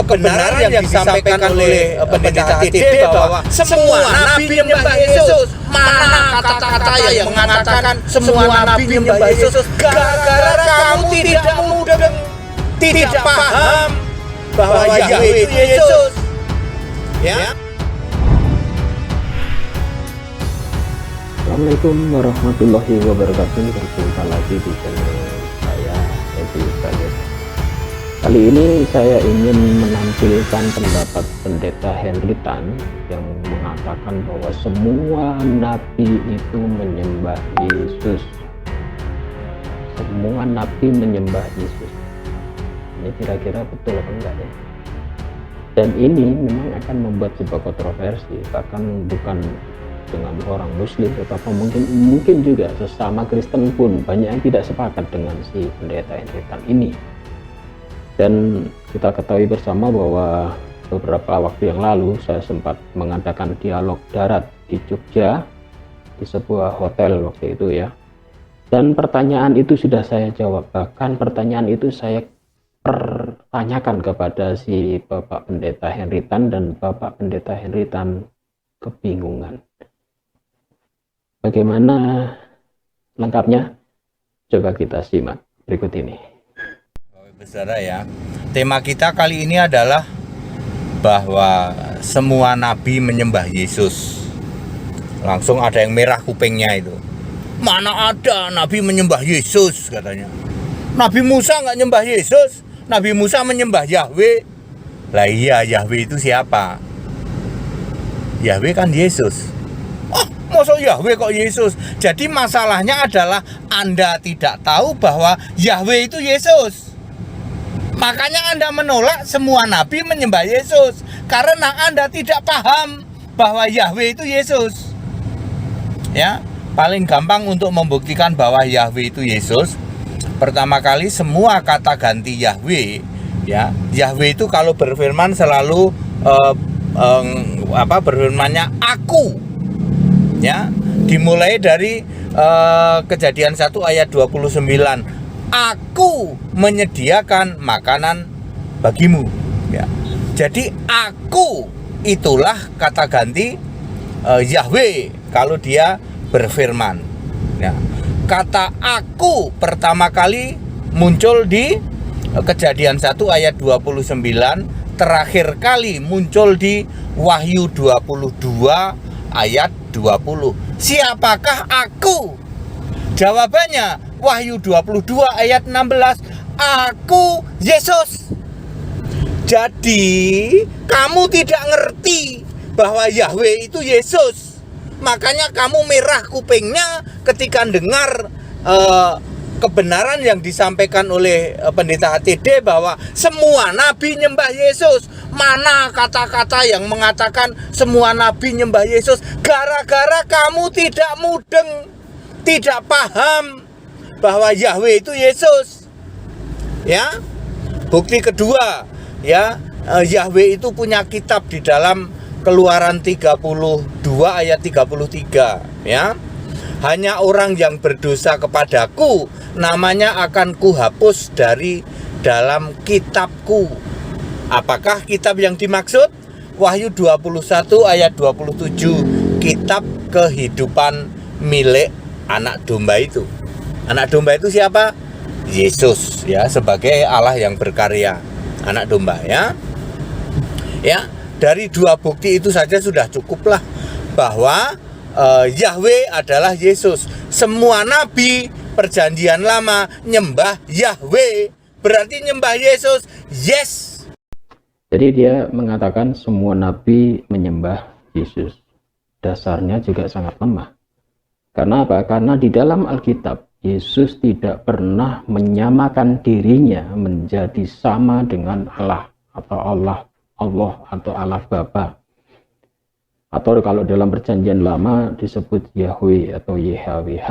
kebenaran yang disampaikan oleh pendeta HTD bahwa semua nabi menyembah Yesus. Mana kata-kata yang mengatakan semua nabi menyembah Yesus? Gara-gara kamu tidak mudeng, tidak paham bahwa Yahweh itu Yesus. Ya. Assalamualaikum warahmatullahi wabarakatuh. Berjumpa lagi di channel saya, Edi Baget. Kali ini saya ingin menampilkan pendapat pendeta Henry Tan yang mengatakan bahwa semua nabi itu menyembah Yesus. Semua nabi menyembah Yesus. Ini kira-kira betul apa enggak ya? Dan ini memang akan membuat sebuah kontroversi, bahkan bukan dengan orang muslim, tetapi mungkin juga sesama Kristen pun banyak yang tidak sepakat dengan si pendeta Henry Tan ini. Dan kita ketahui bersama bahwa beberapa waktu yang lalu saya sempat mengadakan dialog darat di Jogja, di sebuah hotel waktu itu ya. Dan pertanyaan itu sudah saya jawab, bahkan pertanyaan itu saya pertanyakan kepada si Bapak Pendeta Henry Tan, dan Bapak Pendeta Henry Tan kebingungan. Bagaimana lengkapnya? Coba kita simak berikut ini. Saudara ya, tema kita kali ini adalah bahwa semua nabi menyembah Yesus. Langsung ada yang merah kupingnya itu. Mana ada nabi menyembah Yesus katanya. Nabi Musa nggak nyembah Yesus, Nabi Musa menyembah Yahweh. Lah iya, Yahweh itu siapa? Yahweh kan Yesus. Masa Yahweh kok Yesus? Jadi masalahnya adalah Anda tidak tahu bahwa Yahweh itu Yesus. Makanya Anda menolak semua nabi menyembah Yesus, karena Anda tidak paham bahwa Yahweh itu Yesus. Ya, paling gampang untuk membuktikan bahwa Yahweh itu Yesus, pertama kali semua kata ganti Yahweh, ya. Yahweh itu kalau berfirman selalu berfirmannya aku. Ya, dimulai dari Kejadian 1 ayat 29. Aku menyediakan makanan bagimu. Ya. Jadi aku itulah kata ganti Yahweh kalau dia berfirman. Ya. Kata aku pertama kali muncul di Kejadian 1 ayat 29, terakhir kali muncul di Wahyu 22 ayat 20. Siapakah aku? Jawabannya Wahyu 22 ayat 16, aku Yesus. Jadi kamu tidak ngerti bahwa Yahweh itu Yesus. Makanya kamu merah kupingnya ketika dengar kebenaran yang disampaikan oleh pendeta HTD bahwa semua nabi nyembah Yesus. Mana kata-kata yang mengatakan semua nabi nyembah Yesus? Gara-gara kamu tidak mudeng, tidak paham bahwa Yahweh itu Yesus. Ya. Bukti kedua, ya, Yahweh itu punya kitab di dalam Keluaran 32 ayat 33, ya. Hanya orang yang berdosa kepadaku, namanya akan kuhapus dari dalam kitabku. Apakah kitab yang dimaksud? Wahyu 21 ayat 27, kitab kehidupan milik anak domba itu. Anak domba itu siapa? Yesus, ya, sebagai Allah yang berkarya, anak domba, ya. Ya, dari dua bukti itu saja sudah cukuplah bahwa Yahweh adalah Yesus. Semua nabi perjanjian lama nyembah Yahweh, berarti nyembah Yesus. Yes. Jadi dia mengatakan semua nabi menyembah Yesus. Dasarnya juga sangat lemah. Karena apa? Karena di dalam Alkitab Yesus tidak pernah menyamakan dirinya menjadi sama dengan Allah atau Allah atau Allah Bapa. Atau kalau dalam perjanjian lama disebut Yahweh atau YHWH,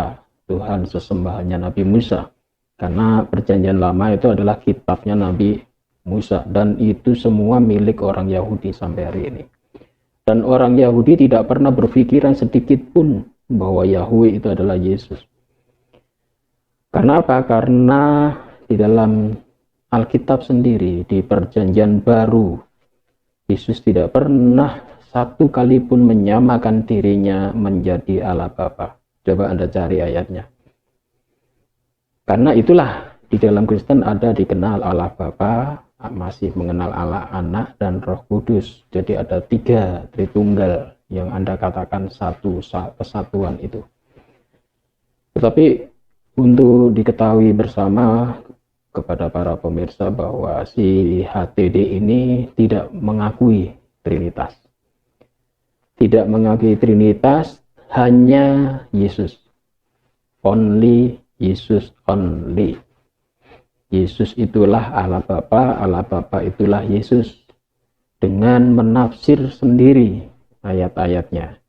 Tuhan sesembahannya Nabi Musa. Karena perjanjian lama itu adalah kitabnya Nabi Musa, dan itu semua milik orang Yahudi sampai hari ini. Dan orang Yahudi tidak pernah berpikiran sedikit pun bahwa Yahweh itu adalah Yesus. Karena apa? Karena di dalam Alkitab sendiri di Perjanjian Baru, Yesus tidak pernah satu kali pun menyamakan dirinya menjadi Allah Bapa. Coba Anda cari ayatnya. Karena itulah di dalam Kristen ada dikenal Allah Bapa, masih mengenal Allah Anak dan Roh Kudus. Jadi ada 3 Tritunggal yang Anda katakan satu kesatuan itu. Tetapi untuk diketahui bersama kepada para pemirsa bahwa si HTD ini tidak mengakui Trinitas. Tidak mengakui Trinitas, hanya Yesus. Only Yesus only. Yesus itulah Allah Bapa itulah Yesus. Dengan menafsir sendiri ayat-ayatnya.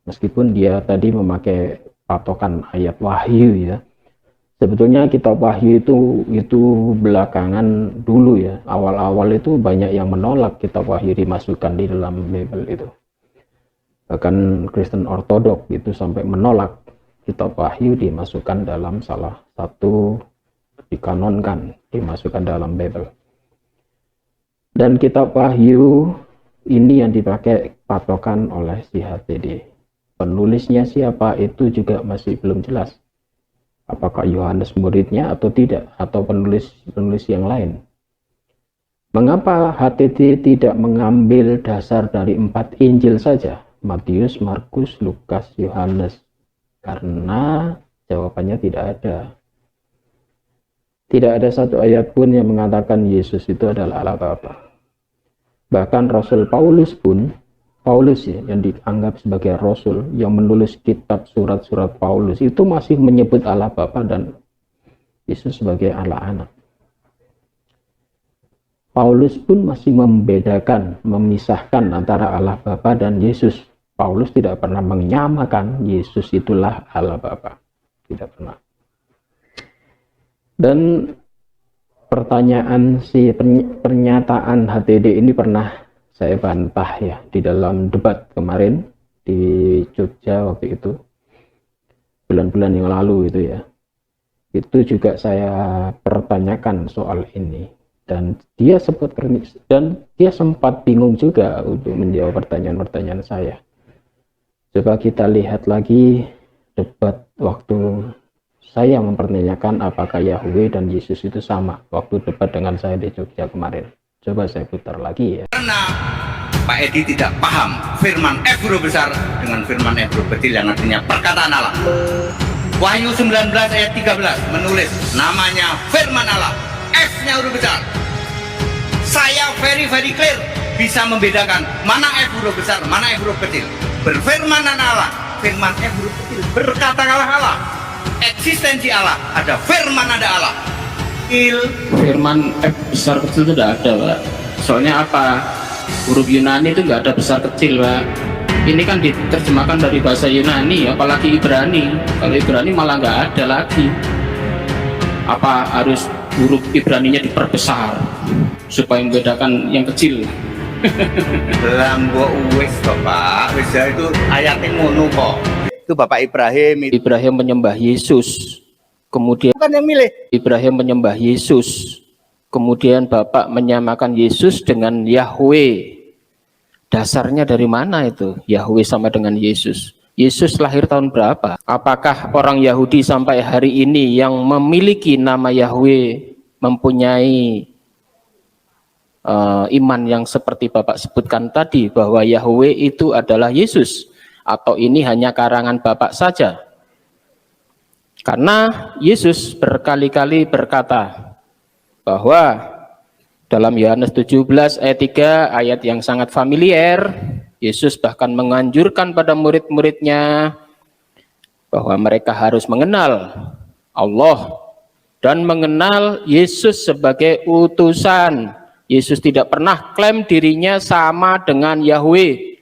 Meskipun dia tadi memakai patokan ayat Wahyu ya. Sebetulnya kitab Wahyu itu belakangan dulu ya. Awal-awal itu banyak yang menolak kitab Wahyu dimasukkan di dalam Bible itu. Bahkan Kristen Ortodok itu sampai menolak kitab Wahyu dimasukkan dalam salah satu, dikanonkan, dimasukkan dalam Bible. Dan kitab Wahyu ini yang dipakai patokan oleh si HTD. Penulisnya siapa itu juga masih belum jelas. Apakah Yohanes muridnya atau tidak, atau penulis yang lain. Mengapa HTD tidak mengambil dasar dari 4 Injil saja? Matius, Markus, Lukas, Yohanes. Karena jawabannya tidak ada. Tidak ada satu ayat pun yang mengatakan Yesus itu adalah Allah Bapa. Bahkan Rasul Paulus ya, yang dianggap sebagai Rasul, yang menulis kitab surat-surat Paulus, itu masih menyebut Allah Bapa dan Yesus sebagai Allah Anak. Paulus pun masih membedakan, memisahkan antara Allah Bapa dan Yesus. Paulus tidak pernah menyamakan Yesus itulah Allah Bapa. Tidak pernah. Dan pertanyaan pernyataan HTD ini pernah saya bantah ya di dalam debat kemarin di Jogja waktu itu, bulan-bulan yang lalu itu ya. Itu juga saya pertanyakan soal ini dan dia sempat bingung juga untuk menjawab pertanyaan-pertanyaan saya. Coba kita lihat lagi debat waktu saya mempertanyakan apakah Yahweh dan Yesus itu sama waktu debat dengan saya di Jogja kemarin. Coba saya putar lagi ya. Karena Pak Edi tidak paham firman F huruf besar dengan firman F huruf kecil yang artinya perkataan Allah. Wahyu 19 ayat 13 menulis namanya firman Allah, F-nya huruf besar. Saya very clear bisa membedakan mana F huruf besar, mana F huruf kecil. Berfirmanan Allah, firman F huruf kecil, berkatakanlah Allah. Eksistensi Allah, ada firman, ada Allah. Firman F besar kecil itu tidak ada, Pak. Soalnya apa? Huruf Yunani itu nggak ada besar kecil, Pak. Ini kan diterjemahkan dari bahasa Yunani, apalagi Ibrani. Kalau Ibrani malah nggak ada lagi. Apa harus huruf Ibraninya diperbesar supaya membedakan yang kecil? Lambo wis kok Pak, wis itu ayatnya ngono kok. Itu Bapak Ibrahim. Ibrahim menyembah Yesus. Kemudian Bukan yang milih. Ibrahim menyembah Yesus. Kemudian Bapak menyamakan Yesus dengan Yahweh. Dasarnya dari mana itu? Yahweh sama dengan Yesus. Yesus lahir tahun berapa? Apakah orang Yahudi sampai hari ini yang memiliki nama Yahweh mempunyai iman yang seperti Bapak sebutkan tadi, bahwa Yahweh itu adalah Yesus? Atau ini hanya karangan Bapak saja? Karena Yesus berkali-kali berkata bahwa dalam Yohanes 17 ayat 3, ayat yang sangat familiar, Yesus bahkan menganjurkan pada murid-muridnya bahwa mereka harus mengenal Allah dan mengenal Yesus sebagai utusan. Yesus tidak pernah klaim dirinya sama dengan Yahweh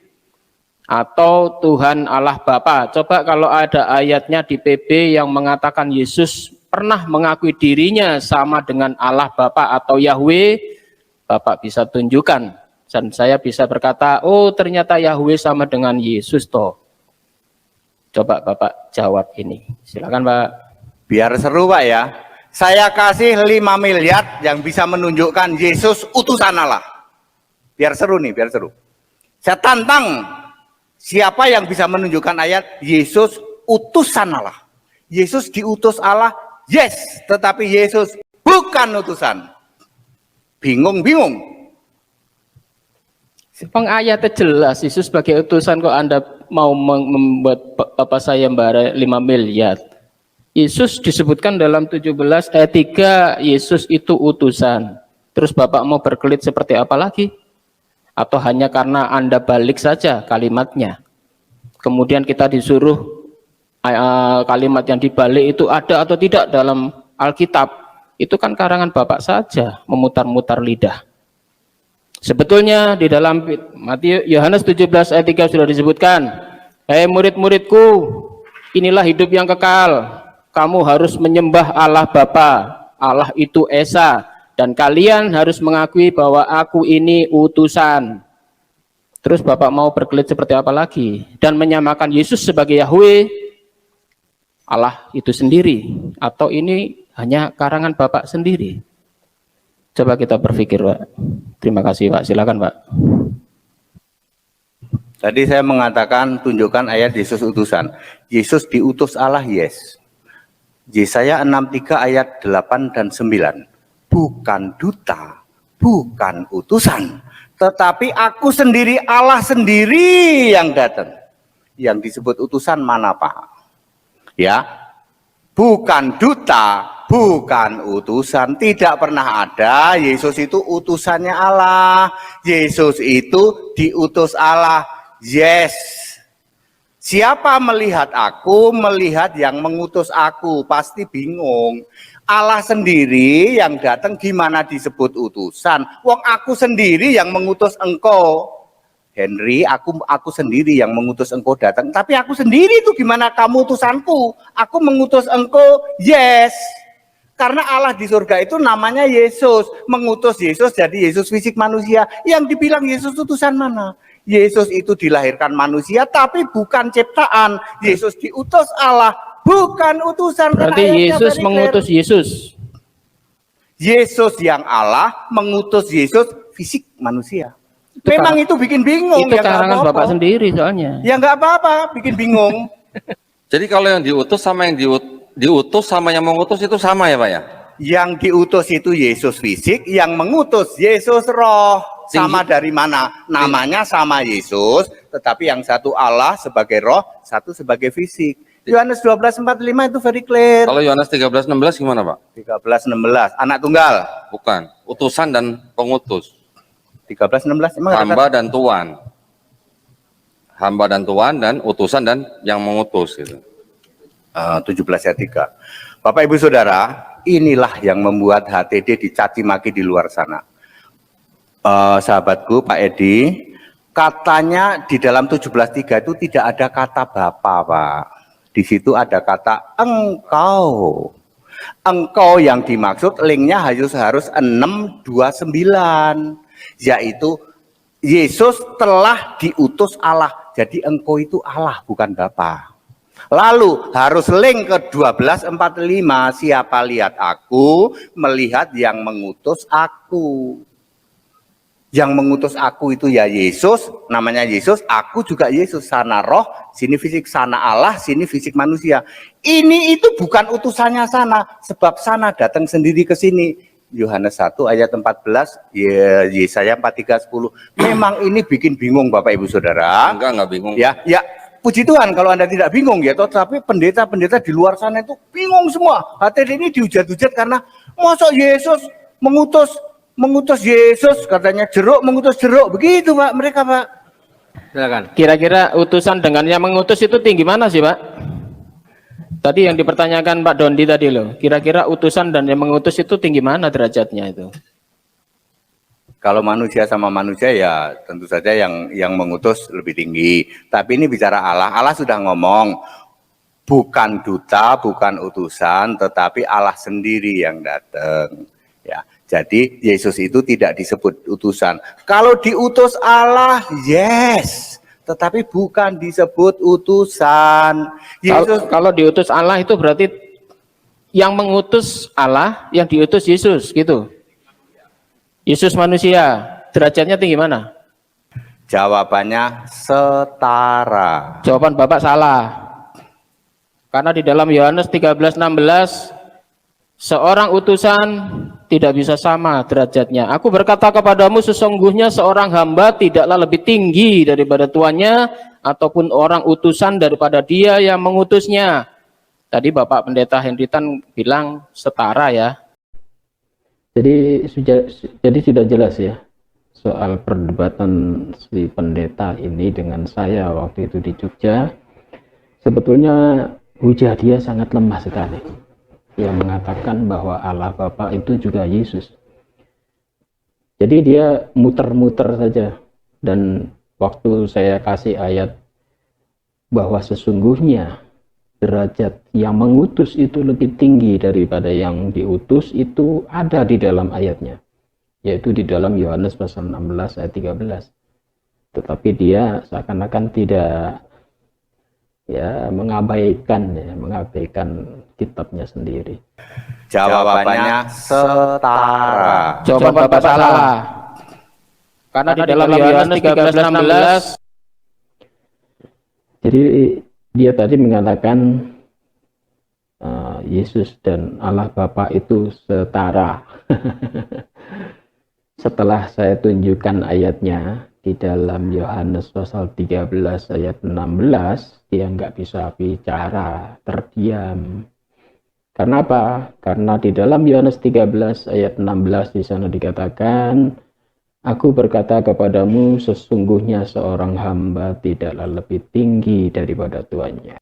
atau Tuhan Allah Bapa. Coba kalau ada ayatnya di PB yang mengatakan Yesus pernah mengakui dirinya sama dengan Allah Bapa atau Yahweh, Bapak bisa tunjukkan. Dan saya bisa berkata, oh ternyata Yahweh sama dengan Yesus toh. Coba Bapak jawab ini. Silakan Pak. Biar seru Pak ya. Saya kasih 5 miliar yang bisa menunjukkan Yesus utusan Allah. Biar seru nih, biar seru. Saya tantang siapa yang bisa menunjukkan ayat Yesus utusan Allah. Yesus diutus Allah, yes, tetapi Yesus bukan utusan. Bingung-bingung. Ayatnya jelas, Yesus sebagai utusan, kok Anda mau membuat Bapak saya bayar 5 miliar. Yesus disebutkan dalam 17 ayat 3, Yesus itu utusan. Terus Bapak mau berkelit seperti apa lagi? Atau hanya karena Anda balik saja kalimatnya? Kemudian kita disuruh kalimat yang dibalik itu ada atau tidak dalam Alkitab? Itu kan karangan Bapak saja, memutar-mutar lidah. Sebetulnya di dalam Yohanes 17 ayat 3 sudah disebutkan, "Hei murid-muridku, inilah hidup yang kekal. Kamu harus menyembah Allah Bapa, Allah itu Esa, dan kalian harus mengakui bahwa aku ini utusan." Terus Bapak mau berkelit seperti apa lagi? Dan menyamakan Yesus sebagai Yahweh, Allah itu sendiri, atau ini hanya karangan Bapak sendiri? Coba kita berpikir, Pak. Terima kasih, Pak. Silakan, Pak. Tadi saya mengatakan tunjukkan ayat Yesus utusan. Yesus diutus Allah, yes. Yesaya 63 ayat 8 dan 9. Bukan duta, bukan utusan, tetapi aku sendiri, Allah sendiri yang datang. Yang disebut utusan mana, Pak? Ya, bukan duta, bukan utusan. Tidak pernah ada Yesus itu utusannya Allah. Yesus itu diutus Allah, yes. Siapa melihat aku, melihat yang mengutus aku, pasti bingung. Allah sendiri yang datang gimana disebut utusan? Wong aku sendiri yang mengutus engkau. Henry, aku sendiri yang mengutus engkau datang. Tapi aku sendiri itu gimana kamu utusanku? Aku mengutus engkau, yes. Karena Allah di surga itu namanya Yesus. Mengutus Yesus jadi Yesus fisik manusia. Yang dibilang Yesus utusan mana? Yesus itu dilahirkan manusia tapi bukan ciptaan. Yesus diutus Allah, bukan utusan. Berarti Yesus mengutus Yesus. Yesus yang Allah mengutus Yesus fisik manusia. Memang itu bikin bingung. Itu ya karangan Bapak sendiri soalnya. Ya nggak apa-apa, bikin bingung. Jadi kalau yang diutus sama yang diutus sama yang mengutus itu sama ya, Pak ya? Yang diutus itu Yesus fisik, yang mengutus Yesus roh. Sama dari mana? Namanya sama Yesus, tetapi yang satu Allah sebagai roh, satu sebagai fisik. Yohanes 12:45 itu very clear. Kalau Yohanes 13:16 gimana, Pak? 13:16, anak tunggal. Bukan, utusan dan pengutus. 13:16 emang hamba dan tuan. Hamba dan tuan dan utusan dan yang mengutus gitu. 17 ayat 3. Bapak Ibu Saudara, inilah yang membuat HTD dicaci maki di luar sana. Sahabatku Pak Edi, katanya di dalam 17:3 itu tidak ada kata Bapa, Pak. Di situ ada kata engkau. Engkau yang dimaksud linknya harus 6:29, yaitu Yesus telah diutus Allah. Jadi engkau itu Allah, bukan Bapa. Lalu harus link ke 12:45, siapa lihat aku, melihat yang mengutus aku. Yang mengutus aku itu ya Yesus, namanya Yesus, aku juga Yesus, sana roh, sini fisik, sana Allah, sini fisik manusia. Ini itu bukan utusannya sana, sebab sana datang sendiri ke sini. Yohanes 1 ayat 14, Yesaya 43:10. Memang ini bikin bingung Bapak Ibu Saudara. Enggak bingung. Ya, puji Tuhan kalau Anda tidak bingung ya, tapi pendeta-pendeta di luar sana itu bingung semua. HTD ini dihujat-hujat karena masa Yesus mengutus Yesus, katanya jeruk mengutus jeruk, begitu Pak mereka, Pak. Silakan. Kira-kira utusan dengan yang mengutus itu tinggi mana sih, Pak? Tadi yang dipertanyakan Pak Dondi tadi loh, kira-kira utusan dan yang mengutus itu tinggi mana derajatnya itu? Kalau manusia sama manusia ya tentu saja yang mengutus lebih tinggi. Tapi ini bicara Allah, Allah sudah ngomong bukan duta, bukan utusan, tetapi Allah sendiri yang datang. Ya. Jadi Yesus itu tidak disebut utusan. Kalau diutus Allah, yes, tetapi bukan disebut utusan. Yesus kalau diutus Allah itu berarti yang mengutus Allah, yang diutus Yesus, gitu. Yesus manusia, derajatnya tinggi mana? Jawabannya setara. Jawaban Bapak salah. Karena di dalam Yohanes 13:16, seorang utusan tidak bisa sama derajatnya. Aku berkata kepadamu, sesungguhnya seorang hamba tidaklah lebih tinggi daripada tuannya, ataupun orang utusan daripada dia yang mengutusnya. Tadi Bapak Pendeta Henritan bilang setara ya. Jadi sudah jelas ya soal perdebatan si pendeta ini dengan saya waktu itu di Jogja. Sebetulnya hujah dia sangat lemah sekali. Yang mengatakan bahwa Allah Bapa itu juga Yesus. Jadi dia muter-muter saja. Dan waktu saya kasih ayat bahwa sesungguhnya derajat yang mengutus itu lebih tinggi daripada yang diutus, itu ada di dalam ayatnya, yaitu di dalam Yohanes pasal 16 ayat 13. Tetapi dia seakan-akan tidak mengabaikan kitabnya sendiri. Jawabannya setara. Jawaban Bapak salah. Karena di dalam Yohanes 13:16, jadi dia tadi mengatakan Yesus dan Allah Bapa itu setara. Setelah saya tunjukkan ayatnya di dalam Yohanes pasal 13 ayat 16, dia nggak bisa bicara, terdiam. Karena apa? Karena di dalam Yohanes 13 ayat 16 di sana dikatakan, aku berkata kepadamu, sesungguhnya seorang hamba tidaklah lebih tinggi daripada tuannya.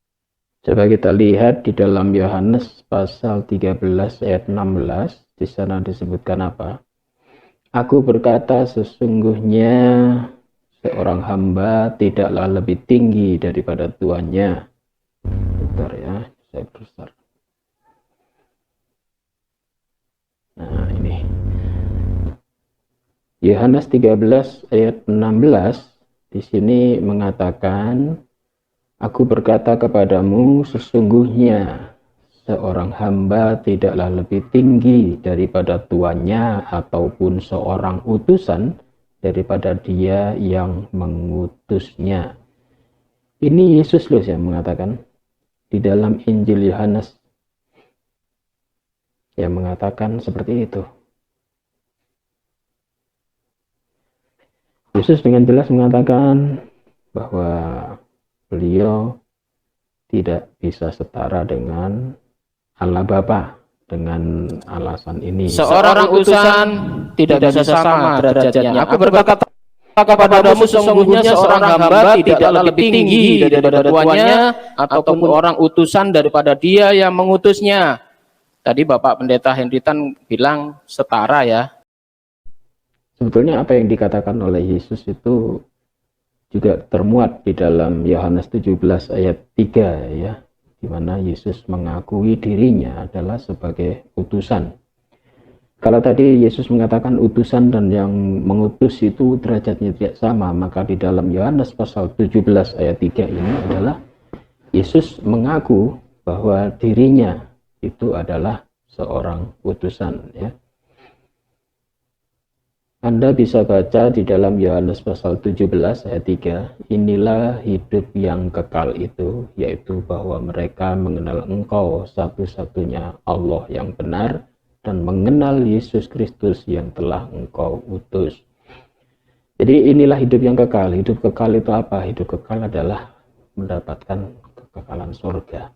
Coba kita lihat di dalam Yohanes pasal 13 ayat 16, di sana disebutkan apa? Aku berkata, sesungguhnya seorang hamba tidaklah lebih tinggi daripada tuannya. Bentar ya, saya besar. Nah, ini Yohanes 13 ayat 16 di sini mengatakan, aku berkata kepadamu, sesungguhnya seorang hamba tidaklah lebih tinggi daripada tuannya, ataupun seorang utusan daripada dia yang mengutusnya. Ini Yesus loh yang mengatakan di dalam Injil Yohanes, yang mengatakan seperti itu. Yesus dengan jelas mengatakan bahwa beliau tidak bisa setara dengan Allah Bapa. Dengan alasan ini, seorang utusan tidak bisa sama derajatnya. Aku berkata kepadamu, sesungguhnya seorang hamba tidaklah lebih tinggi daripada tuannya, ataupun orang utusan daripada dia yang mengutusnya. Tadi Bapak Pendeta Henritan bilang setara ya. Sebetulnya apa yang dikatakan oleh Yesus itu juga termuat di dalam Yohanes 17 ayat 3 ya, di mana Yesus mengakui dirinya adalah sebagai utusan. Kalau tadi Yesus mengatakan utusan dan yang mengutus itu derajatnya tidak sama, maka di dalam Yohanes pasal 17 ayat 3 ini adalah Yesus mengaku bahwa dirinya itu adalah seorang utusan ya. Anda bisa baca di dalam Yohanes pasal 17 ayat 3, inilah hidup yang kekal itu, yaitu bahwa mereka mengenal Engkau satu-satunya Allah yang benar, dan mengenal Yesus Kristus yang telah Engkau utus. Jadi inilah hidup yang kekal. Hidup kekal itu apa? Hidup kekal adalah mendapatkan kekekalan surga.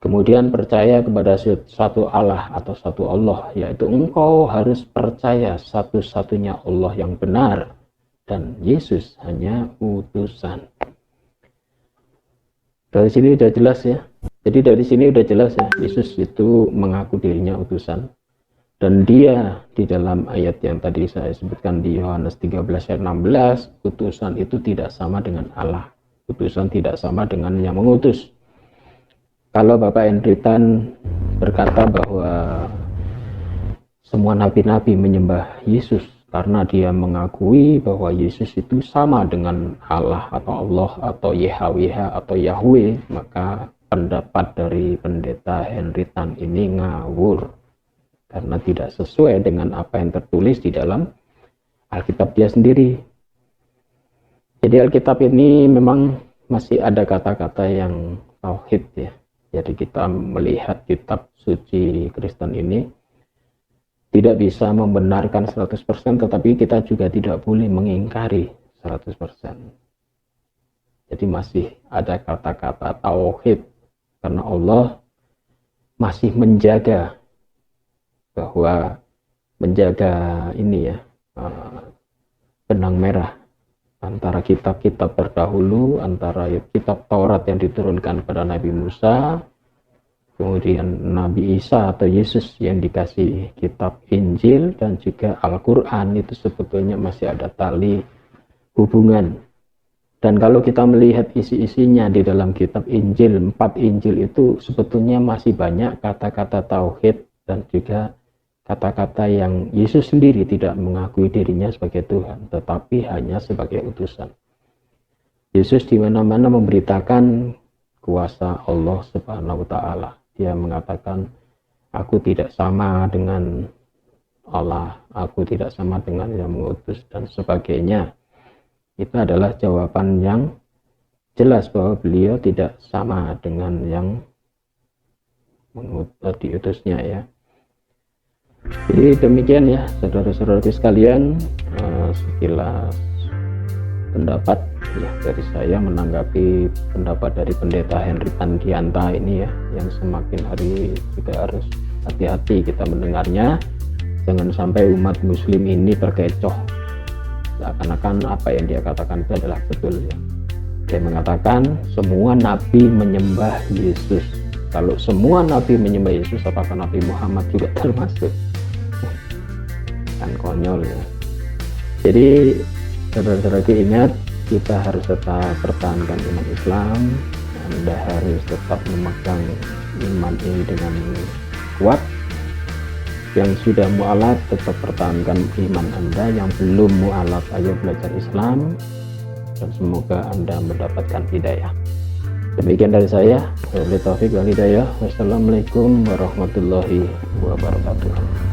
Kemudian percaya kepada satu Allah atau satu Allah, yaitu engkau harus percaya satu-satunya Allah yang benar, dan Yesus hanya utusan. Dari sini udah jelas ya. Jadi dari sini udah jelas ya, Yesus itu mengaku dirinya utusan. Dan dia di dalam ayat yang tadi saya sebutkan di Yohanes 13 ayat 16, utusan itu tidak sama dengan Allah. Utusan tidak sama dengan yang mengutus. Kalau Bapak Henritan berkata bahwa semua nabi-nabi menyembah Yesus karena dia mengakui bahwa Yesus itu sama dengan Allah atau YHWH atau Yahweh, maka pendapat dari pendeta Henry Tan ini ngawur karena tidak sesuai dengan apa yang tertulis di dalam Alkitab dia sendiri. Jadi Alkitab ini memang masih ada kata-kata yang tauhid ya. Jadi kita melihat kitab suci Kristen ini tidak bisa membenarkan 100%, tetapi kita juga tidak boleh mengingkari 100%. Jadi masih ada kata-kata tauhid karena Allah masih menjaga bahwa menjaga ini ya benang merah antara kitab-kitab terdahulu, antara kitab Taurat yang diturunkan pada Nabi Musa, kemudian Nabi Isa atau Yesus yang dikasih kitab Injil, dan juga Al-Quran. Itu sebetulnya masih ada tali hubungan. Dan kalau kita melihat isi-isinya di dalam kitab Injil, 4 Injil itu sebetulnya masih banyak kata-kata tauhid dan juga kata-kata yang Yesus sendiri tidak mengakui dirinya sebagai Tuhan, tetapi hanya sebagai utusan. Yesus di mana-mana memberitakan kuasa Allah Subhanahu wa Ta'ala. Dia mengatakan, aku tidak sama dengan Allah, aku tidak sama dengan yang mengutus, dan sebagainya. Itu adalah jawaban yang jelas bahwa beliau tidak sama dengan yang diutusnya ya. Jadi demikian ya saudara-saudara sekalian, sekilas pendapat ya dari saya menanggapi pendapat dari pendeta Henry Tandianta ini ya, yang semakin hari kita harus hati-hati kita mendengarnya. Jangan sampai umat muslim ini terkecoh seakan-akan apa yang dia katakan itu adalah betul ya. Dia mengatakan semua nabi menyembah Yesus. Kalau semua nabi menyembah Yesus, apakah Nabi Muhammad juga termasuk? Kan konyol ya. Jadi saudara-saudara ingat, kita harus tetap pertahankan iman Islam. Anda harus tetap memegang iman ini dengan kuat. Yang sudah mu'alaf tetap pertahankan iman Anda. Yang belum mu'alaf ayo belajar Islam, dan semoga Anda mendapatkan hidayah. Demikian dari saya. Wabillahi taufiq wal hidayah. Wassalamualaikum warahmatullahi wabarakatuh.